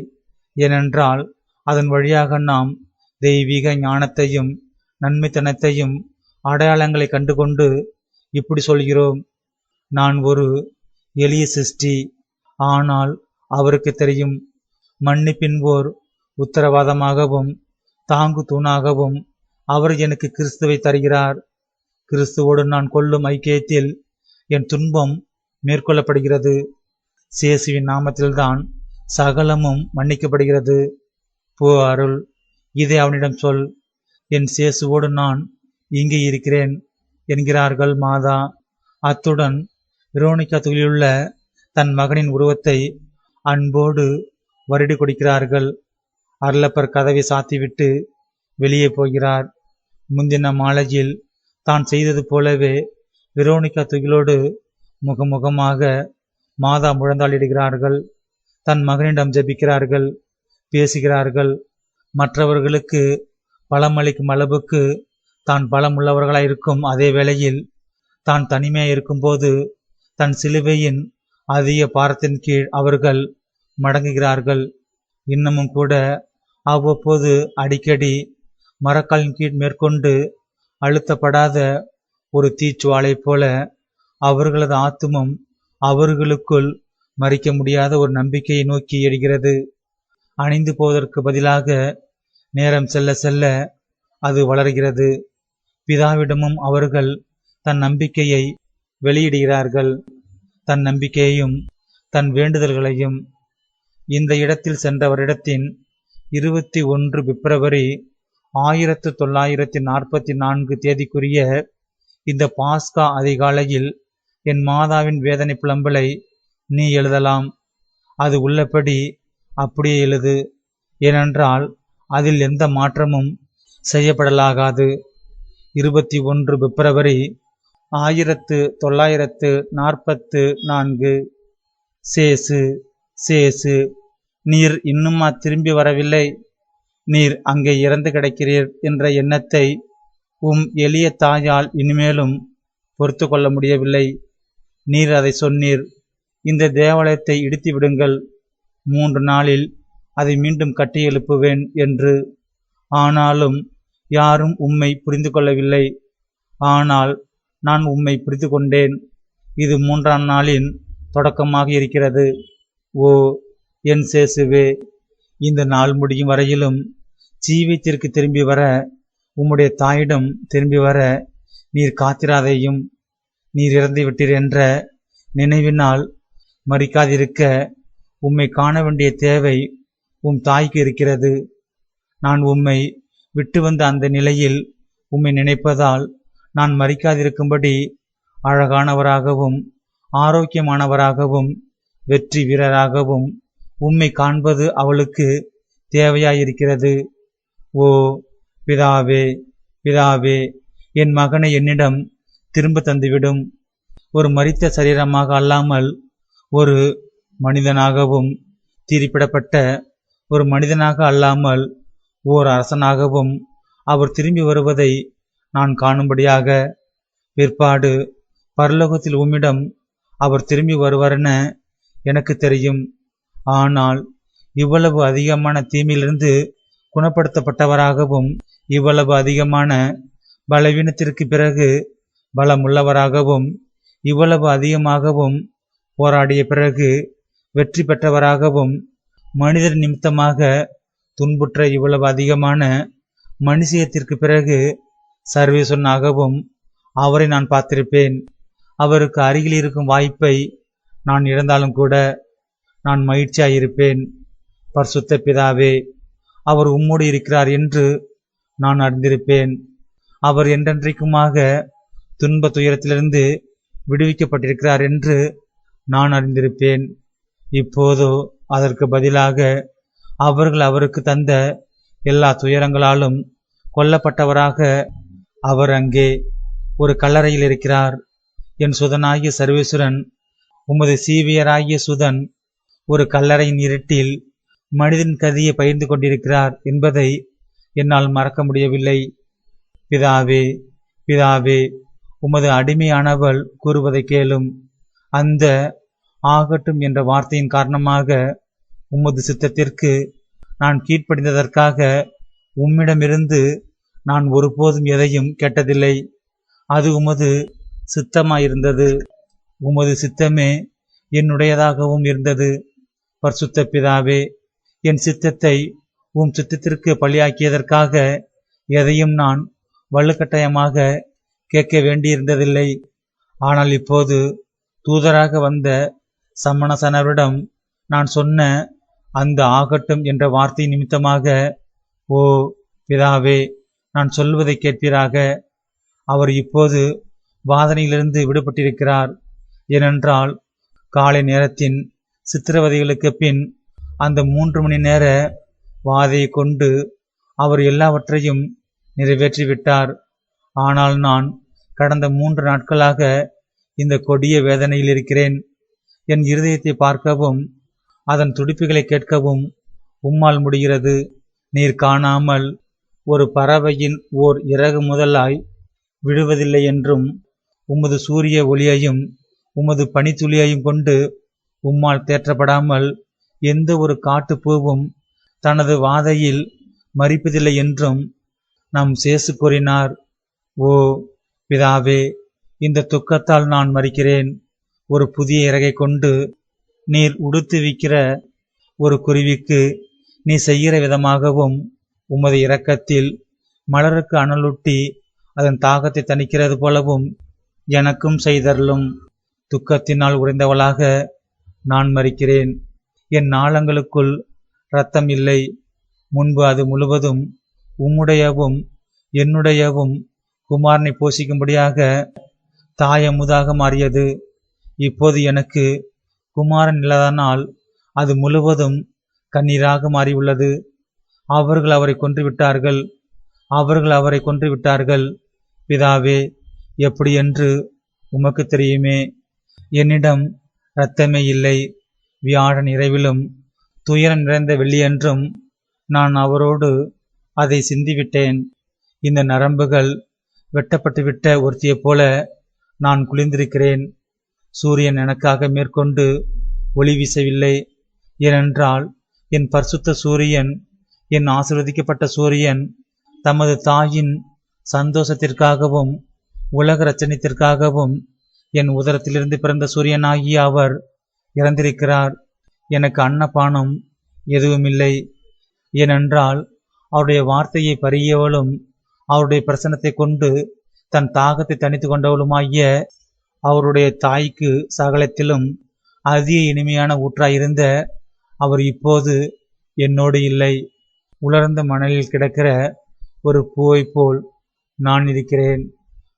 ஏனென்றால் அதன் வழியாக நாம் தெய்வீக ஞானத்தையும் நன்மைத்தனத்தையும் அடையாளங்களை கண்டுகொண்டு இப்படி சொல்கிறோம், நான் ஒரு எளிய சிருஷ்டி. ஆனால் அவருக்கு தெரியும், மன்னிப்பின் ஓர் உத்தரவாதமாகவும் தாங்கு தூணாகவும் அவர் எனக்கு கிறிஸ்துவை தருகிறார். கிறிஸ்துவோடு நான் கொள்ளும் ஐக்கியத்தில் என் துன்பம் மேற்கொள்ளப்படுகிறது. சேசுவின் நாமத்தில்தான் சகலமும் மன்னிக்கப்படுகிறது. போ அருள், இதை அவனிடம் சொல். என் சேசுவோடு நான் இங்கே இருக்கிறேன் என்கிறார்கள் மாதா. அத்துடன் வெரோனிகா துயிலுள்ள தன் மகனின் உருவத்தை அன்போடு வருடி கொடுக்கிறார்கள். அருளப்பர் கதவை சாத்திவிட்டு வெளியே போகிறார். முந்தின மாலையில் தான் செய்தது போலவே வெரோனிகா துகிலோடு முகமுகமாக மாதா முழந்தாளிடுகிறார்கள். தன் மகனிடம் ஜெபிக்கிறார்கள், பேசுகிறார்கள். மற்றவர்களுக்கு பலமளிக்கும் அளவுக்கு தான் பலம் உள்ளவர்களாயிருக்கும் அதே வேளையில் தான் தனிமையாயிருக்கும் போது தன் சிலுவையின் அதிக பாரத்தின் கீழ் அவர்கள் மடங்குகிறார்கள். இன்னமும் கூட அவ்வப்போது அடிக்கடி மரக்காலின் கீழ் மேற்கொண்டு அழுத்தப்படாத ஒரு தீச்சுவாலை போல அவர்களது ஆத்துமம் அவர்களுக்குள் மறிக்க முடியாத ஒரு நம்பிக்கையை நோக்கி எழுகிறது. அணிந்து போவதற்கு பதிலாக நேரம் செல்ல செல்ல அது வளர்கிறது. பிதாவிடமும் அவர்கள் தன் நம்பிக்கையை வெளியிடுகிறார்கள். தன் நம்பிக்கையையும் தன் வேண்டுதல்களையும். இந்த இடத்தில் சென்றவரிடத்தின் 21 பிப்ரவரி 1944 தேதிக்குரிய இந்த பாஸ்கா அதிகாலையில் என் மாதாவின் வேதனை புலம்பலை நீ எழுதலாம். அது உள்ளபடி அப்படியே எழுது. ஏனென்றால் அதில் எந்த மாற்றமும் செய்யப்படலாகாது. 21 பிப்ரவரி 1944. சேசு சேசு, நீர் இன்னுமா திரும்பி வரவில்லை? நீர் அங்கே இறந்து கிடக்கிறீர் என்ற எண்ணத்தை எளிய தாயால் இனிமேலும் பொறுத்து கொள்ள முடியவில்லை. நீர் அதை சொன்னீர், இந்த தேவாலயத்தை இடித்து விடுங்கள், 3 நாளில் அதை மீண்டும் கட்டி எழுப்புவேன் என்று. ஆனாலும் யாரும் உம்மை புரிந்து கொள்ளவில்லை. ஆனால் நான் உம்மை புரிந்து கொண்டேன். இது 3ஆம் நாளின் தொடக்கமாக இருக்கிறது. ஓ என் சேசுவே, இந்த நாள் முடியும் வரையிலும் ஜீவியத்திற்கு திரும்பி வர, உம்முடைய தாயிடம் திரும்பி வர நீர் காத்திராதையும். நீர் இறந்து விட்டீர் என்ற நினைவினால் மறிக்காதிருக்க உம்மை காண வேண்டிய தேவை தாய்க்கு இருக்கிறது. நான் உம்மை விட்டு வந்த அந்த நிலையில் உம்மை நினைப்பதால் நான் மறிக்காதிருக்கும்படி அழகானவராகவும் ஆரோக்கியமானவராகவும் வெற்றி வீரராகவும் உம்மை காண்பது அவளுக்கு தேவையாயிருக்கிறது. ஓ பிதாவே, பிதாவே, என் மகனை என்னிடம் திரும்ப தந்துவிடும். ஒரு மரித்த சரீரமாக அல்லாமல் ஒரு மனிதனாகவும், தீர்ப்பிடப்பட்ட ஒரு மனிதனாக அல்லாமல் ஓர் அரசனாகவும் அவர் திரும்பி வருவதை நான் காணும்படியாக. பிற்பாடு பரலோகத்தில் உம்மிடம் அவர் திரும்பி வருவாரென எனக்கு தெரியும். ஆனால் இவ்வளவு அதிகமான தீமையிலிருந்து குணப்படுத்தப்பட்டவராகவும், இவ்வளவு அதிகமான பலவீனத்திற்கு பிறகு பலமுள்ளவராகவும், இவ்வளவு அதிகமாகவும் போராடிய பிறகு வெற்றி பெற்றவராகவும், மனிதர் நிமித்தமாக துன்புற்ற இவ்வளவு அதிகமான மனுஷியத்திற்கு பிறகு சர்வேஸ்வரனாகவும் அவரை நான் பார்த்திருப்பேன். அவருக்கு அருகில் இருக்கும் வாய்ப்பை நான் இழந்தாலும் கூட நான் மகிழ்ச்சியாயிருப்பேன். பரிசுத்த பிதாவே, அவர் உம்மோடு இருக்கிறார் என்று நான் அறிந்திருப்பேன். அவர் என்றென்றைக்குமாக துன்ப துயரத்திலிருந்து விடுவிக்கப்பட்டிருக்கிறார் என்று நான் அறிந்திருப்பேன். இப்போதோ அதற்கு பதிலாக அவர்கள் அவருக்கு தந்த எல்லா துயரங்களாலும் கொல்லப்பட்டவராக அவர் அங்கே ஒரு கல்லறையில் இருக்கிறார். என் சுதனாகிய சர்வேஸ்வரன், உமது சீவியராகிய சுதன் ஒரு கல்லறையின் இருட்டில் மனிதன் கதியை பகிர்ந்து கொண்டிருக்கிறார் என்பதை என்னால் மறக்க முடியவில்லை. பிதாவே, பிதாவே, உமது அடிமையானவள் கூறுவதை கேளும். அந்த ஆகட்டும் என்ற வார்த்தையின் காரணமாக உமது சித்தத்திற்கு நான் கீழ்ப்படிந்ததற்காக உம்மிடமிருந்து நான் ஒருபோதும் எதையும் கேட்டதில்லை. அது உமது சித்தமாயிருந்தது. உமது சித்தமே என்னுடையதாகவும் இருந்தது. பரிசுத்த பிதாவே, என் சித்தத்தை சித்தத்திற்கு பலியாக்கியதற்காக எதையும் நான் வலுக்கட்டாயமாக கேட்க வேண்டியிருந்ததில்லை. ஆனால் இப்போது தூதராக வந்த சம்மனசனரிடம் நான் சொன்ன அந்த ஆகட்டும் என்ற வார்த்தை நிமித்தமாக, ஓ பிதாவே, நான் சொல்வதை கேட்பீராக. அவர் இப்போது வாதனையிலிருந்து விடுபட்டிருக்கிறார். ஏனென்றால் காலை நேரத்தின் சித்திரவதைகளுக்கு பின் அந்த 3 மணி நேர வாதையை கொண்டு அவர் எல்லாவற்றையும் நிறைவேற்றிவிட்டார். ஆனால் நான் கடந்த 3 நாட்களாக இந்த கொடிய வேதனையில் இருக்கிறேன். என் இருதயத்தை பார்க்கவும் அதன் துடிப்புகளை கேட்கவும் உம்மால் முடிகிறது. நீர் காணாமல் ஒரு பறவையின் ஓர் இறகு முதலாய் விடுவதில்லை என்றும், உமது சூரிய ஒளியையும் உமது பனித்துளியையும் கொண்டு உம்மால் தேற்றப்படாமல் எந்த ஒரு காட்டுப்பூவும் தனது வாதையில் மரிப்பதில்லை என்றும் நம் சேசு கூறினார். ஓ பிதாவே, இந்த துக்கத்தால் நான் மரிக்கிறேன். ஒரு புதிய இறகை கொண்டு நீர் உடுத்துவிக்கிற ஒரு குருவிக்கு நீ செய்கிற விதமாகவும் உமது இரக்கத்தில் மலருக்கு அனலூட்டி அதன் தாகத்தை தணிக்கிறது போலவும் எனக்கும் செய்தருளும். துக்கத்தினால் உறைந்தவளாக நான் மரிக்கிறேன். என் நாளங்களுக்குள் இரத்தம் இல்லை. முன்பு அது முழுவதும் உம்முடையவும் என்னுடையவும் குமாரனை போஷிக்கும்படியாக தாயமுதாக மாறியது. இப்போது எனக்கு குமாரன் இல்லாதனால் அது முழுவதும் கண்ணீராக மாறியுள்ளது. அவர்கள் அவரை கொன்று விட்டார்கள். பிதாவே, எப்படி என்று உமக்கு தெரியுமே. என்னிடம் இரத்தமே இல்லை. வியாழன் இரவிலும் துயரம் நிறைந்த வெள்ளியன்றும் நான் அவரோடு அதை சிந்திவிட்டேன். இந்த நரம்புகள் வெட்டப்பட்டுவிட்ட ஒருத்தியைப் போல நான் குளிர்ந்திருக்கிறேன். சூரியன் எனக்காக மேற்கொண்டு ஒளி வீசவில்லை. ஏனென்றால் என் பரிசுத்த சூரியன், என் ஆசீர்வதிக்கப்பட்ட சூரியன், தமது தாயின் சந்தோஷத்திற்காகவும் உலக இரட்சணியத்திற்காகவும் என் உதரத்திலிருந்து பிறந்த சூரியனாகிய அவர் இறந்திருக்கிறார். எனக்கு அன்னபானம் எதுவுமில்லை. ஏனென்றால் அவருடைய வார்த்தையை பருகியவளும் அவருடைய பிரசன்னத்தை கொண்டு தன் தாகத்தை தணித்து கொண்டவளுமாகிய அவருடைய தாய்க்கு சகலத்திலும் அதிக இனிமையான ஊற்றாயிருந்த அவர் இப்போது என்னோடு இல்லை. உலர்ந்த மணலில் கிடக்கிற ஒரு பூவைப் போல் நான் இருக்கிறேன்.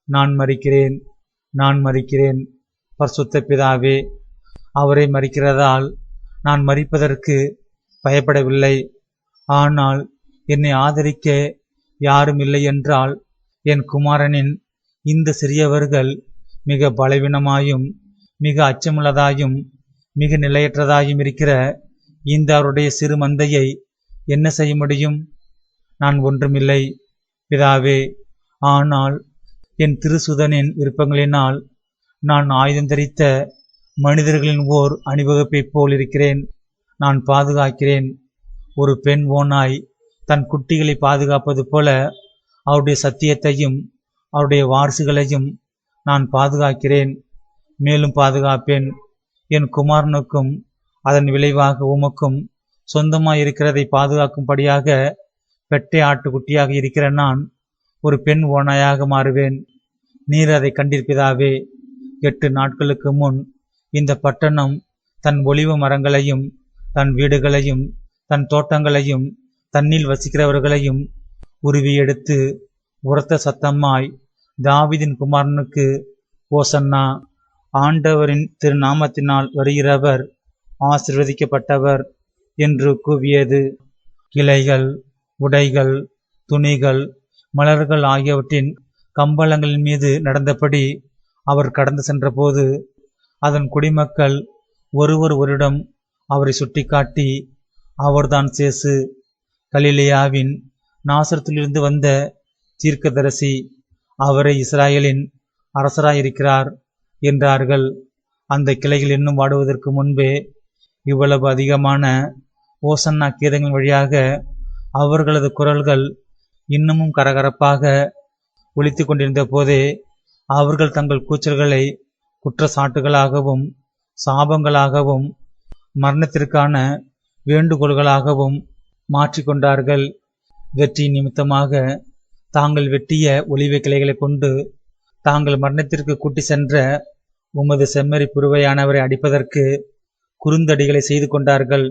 நான் மரிக்கிறேன். பரிசுத்த பிதாவே, அவரை மரிக்கிறதால் நான் மரிப்பதற்கு பயப்படவில்லை. ஆனால் என்னை ஆதரிக்க யாரும் இல்லை என்றால் என் குமாரனின் இந்த சிறியவர்கள் மிக பலவீனமாயும் மிக அச்சமுள்ளதாயும் மிக நிலையற்றதாயும் இருக்கிற இந்த அவருடைய சிறு மந்தையை என்ன செய்ய முடியும்? நான் ஒன்றுமில்லை பிதாவே. ஆனால் என் திருசுதனின் விருப்பங்களினால் நான் ஆயுதம் தரித்த மனிதர்களின் ஓர் அணிவகுப்பைப் போல் இருக்கிறேன். நான் பாதுகாக்கிறேன். ஒரு பெண் ஓநாய் தன் குட்டிகளை பாதுகாப்பது போல அவருடைய சத்தியத்தையும் அவருடைய வாரிசுகளையும் நான் பாதுகாக்கிறேன். மேலும் பாதுகாப்பேன். என் குமாரனுக்கும் அதன் விளைவாக உமக்கும் சொந்தமாயிருக்கிறதை பாதுகாக்கும்படியாக பெட்டை ஆட்டுக்குட்டியாக இருக்கிற நான் ஒரு பெண் ஓநாயாக மாறுவேன். நீர் அதை கண்டிருப்பதாவே. 8 நாட்களுக்கு முன் இந்த பட்டணம் தன் ஒலிவ மரங்களையும் தன் வீடுகளையும் தன் தோட்டங்களையும் தன்னில் வசிக்கிறவர்களையும் உருவி எடுத்து உரத்த சத்தமாய் தாவீதின் குமாரனுக்கு ஓசன்னா, ஆண்டவரின் திருநாமத்தினால் வருகிறவர் ஆசீர்வதிக்கப்பட்டவர் என்று கூவியது. கிளைகள், உடைகள், துணிகள், மலர்கள் ஆகியவற்றின் கம்பளங்களின் மீது நடந்தபடி அவர் கடந்து சென்றபோது அதன் குடிமக்கள் ஒருவரிடம் அவரை சுட்டிக்காட்டி, அவர்தான் சேசு, கலிலேயாவின் நாசரத்திலிருந்து வந்த தீர்க்கதரிசி, அவரை இஸ்ராயலின் அரசராயிருக்கிறார் என்றார்கள். அந்த கிளைகள் இன்னும் வாடுவதற்கு முன்பே இவ்வளவு அதிகமான ஓசன்னா கீதங்கள் வழியாக அவர்களது குரல்கள் இன்னமும் கரகரப்பாக ஒலித்து கொண்டிருந்த போதே அவர்கள் தங்கள் கூச்சல்களை குற்றச்சாட்டுகளாகவும் சாபங்களாகவும் மரணத்திற்கான வேண்டுகோள்களாகவும் மாற்றிக்கொண்டார்கள். வெற்றி நிமித்தமாக தாங்கள் வெட்டிய ஒலிவ கிளைகளை கொண்டு தாங்கள் மரணத்திற்கு கூட்டி சென்ற உமது செம்மறி புருவையானவரை அடிப்பதற்கு குறுந்தடிகளை செய்து கொண்டார்கள்.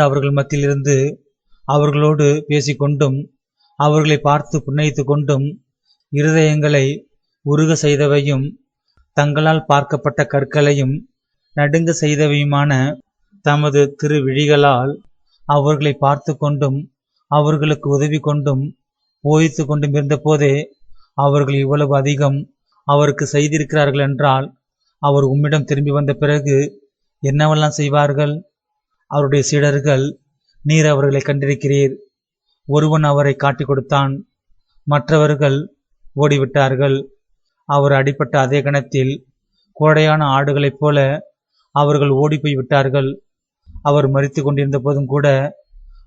அவர்கள் மத்தியிலிருந்து அவர்களோடு பேசிக்கொண்டும் அவர்களை பார்த்து புன்னயித்து கொண்டும் இருதயங்களை உருக செய்தவையும் தங்களால் பார்க்கப்பட்ட கற்களையும் நடுங்க செய்தவையுமான தமது திருவிழிகளால் அவர்களை பார்த்து கொண்டும் அவர்களுக்கு உதவி கொண்டும் போதித்து கொண்டும் இருந்த போதே அவர்கள் இவ்வளவு அதிகம் அவருக்கு செய்திருக்கிறார்கள் என்றால் அவர் உம்மிடம் திரும்பி வந்த பிறகு என்னவெல்லாம் செய்வார்கள்? அவருடைய சீடர்கள், நீர் அவர்களை கண்டிருக்கிறீர். ஒருவன் அவரை காட்டிக் கொடுத்தான், மற்றவர்கள் ஓடிவிட்டார்கள். அவர் அடிபட்ட அதே கணத்தில் கோடையான ஆடுகளைப் போல அவர்கள் ஓடிப்போய் விட்டார்கள். அவர் மரித்து கொண்டிருந்த போதும் கூட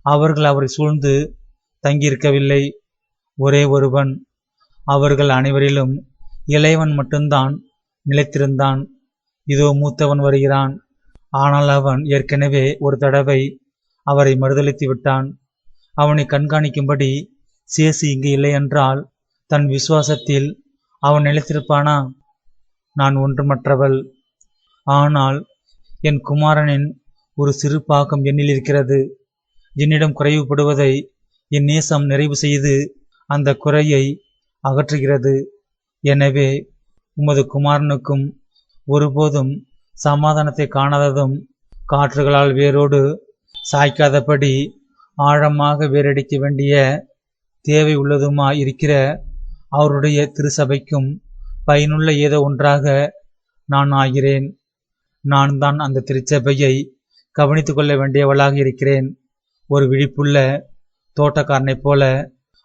அவர்கள் அவரை சூழ்ந்து தங்கியிருக்கவில்லை. ஒரே ஒருவன், அவர்கள் அனைவரிலும் இளையவன் மட்டும்தான் நிலைத்திருந்தான். இதோ மூத்தவன் வருகிறான். ஆனால் அவன் ஏற்கனவே ஒரு தடவை அவரை மறுதலித்து விட்டான். அவனை கண்காணிக்கும்படி சேசு இங்கு இல்லை என்றால் தன் விசுவாசத்தில் அவன் நிலைத்திருப்பானா? நான் ஒன்றுமற்றவள். ஆனால் என் குமாரனின் ஒரு சிறு பாகம் என்னில் இருக்கிறது. என்னிடம் குறைவுபடுவதை என் நேசம் நிறைவு செய்து அந்த குறையை அகற்றுகிறது. எனவே உமது குமாரனுக்கும் ஒருபோதும் சமாதானத்தை காணாததும் காற்றுகளால் வேரோடு சாய்க்காதபடி ஆழமாக வேரடிக்க வேண்டிய தேவை உள்ளதுமாய் இருக்கிற அவருடைய திருசபைக்கும் பயனுள்ள ஏதோ ஒன்றாக நான் ஆகிறேன். நான் தான் அந்த திருச்சபையை கவனித்துக் கொள்ள வேண்டியவளாக இருக்கிறேன். ஒரு விழிப்புள்ள தோட்டக்காரனைப் போல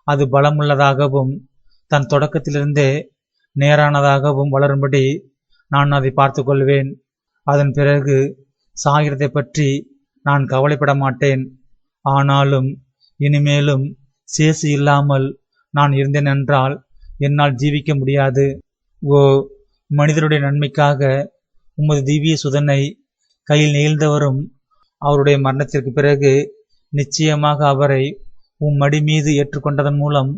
அது பலமுள்ளதாகவும் தன் தொடக்கத்திலிருந்தே நேரானதாகவும் வளரும்படி நான் அதை பார்த்து கொள்வேன். அதன் பிறகு சாகிறதை பற்றி நான் கவலைப்பட மாட்டேன். ஆனாலும் இனிமேலும் சேசு இல்லாமல் நான் இருந்தேன் என்றால் என்னால் ஜீவிக்க முடியாது. ஓ மனிதருடைய நன்மைக்காக உமது திவ்ய சுதனை கையில் நெகிழ்ந்தவரும் அவருடைய மரணத்திற்கு பிறகு நிச்சயமாக அவரை மடி மீது ஏற்றுக்கொண்டதன் மூலம்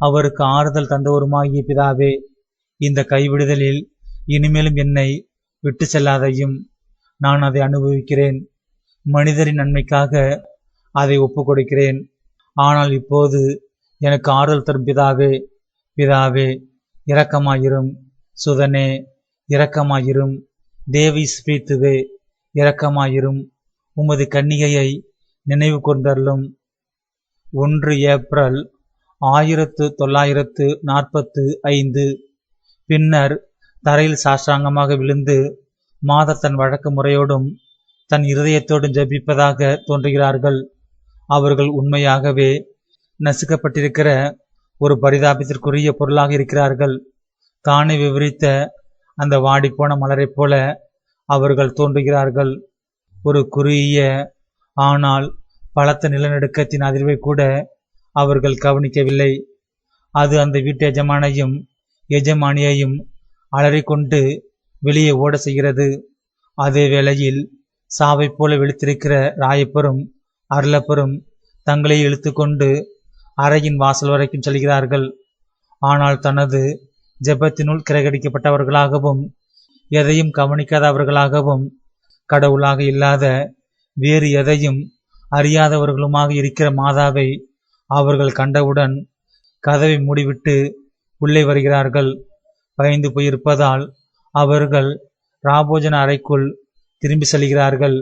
அவருக்கு ஆறுதல் தந்தவருமாகிய பிதாவே, இந்த கைவிடுதலில் இனிமேலும் என்னை விட்டு செல்லாதையும். நான் அதை அனுபவிக்கிறேன். மனிதரின் நன்மைக்காக அதை ஒப்புக் கொடுக்கிறேன். ஆனால் இப்போது எனக்கு ஆறுதல் தரும் பிதாவே, பிதாவே இரக்கமாயிரும். சுதனே இரக்கமாயிரும். தேவி ஸ்பீத்துவே இரக்கமாயிரும். உமது கன்னிகையை நினைவு கூர்ந்தருளும். 1 ஏப்ரல் 1945. பின்னர் தரையில் சாஷ்டாங்கமாக விழுந்து மாதர் தன் வழக்க முறையோடும் தன் இருதயத்தோடும் ஜெபிப்பதாக தோன்றுகிறார்கள். அவர்கள் உண்மையாகவே நசுக்கப்பட்டிருக்கிற ஒரு பரிதாபத்திற்குரிய பொருளாக இருக்கிறார்கள். தானே விவரித்த அந்த வாடிப்போன மலரைப் போல அவர்கள் தோன்றுகிறார்கள். ஒரு குறுகிய ஆனால் பலத்த நிலநடுக்கத்தின் அதிர்வை கூட அவர்கள் கவனிக்கவில்லை. அது அந்த வீட்டு எஜமானையும் எஜமானியையும் அலறிக்கொண்டு வெளியே ஓட செய்கிறது. அதே வேளையில் சாவை போல விழித்திருக்கிற ராயப்பரும் அருளப்பரும் தங்களை இழுத்துக்கொண்டு அறையின் வாசல் வரைக்கும் செல்கிறார்கள். ஆனால் தனது ஜெபத்தினுள் கிரகடிக்கப்பட்டவர்களாகவும் எதையும் கவனிக்காதவர்களாகவும் கடவுளாக இல்லாத வேறு எதையும் அறியாதவர்களுமாக இருக்கிற மாதாவை அவர்கள் கண்டவுடன் கதவை மூடிவிட்டு உள்ளே வருகிறார்கள். பயந்து போயிருப்பதால் அவர்கள் ராபோஜன அறைக்குள் திரும்பி செல்கிறார்கள்.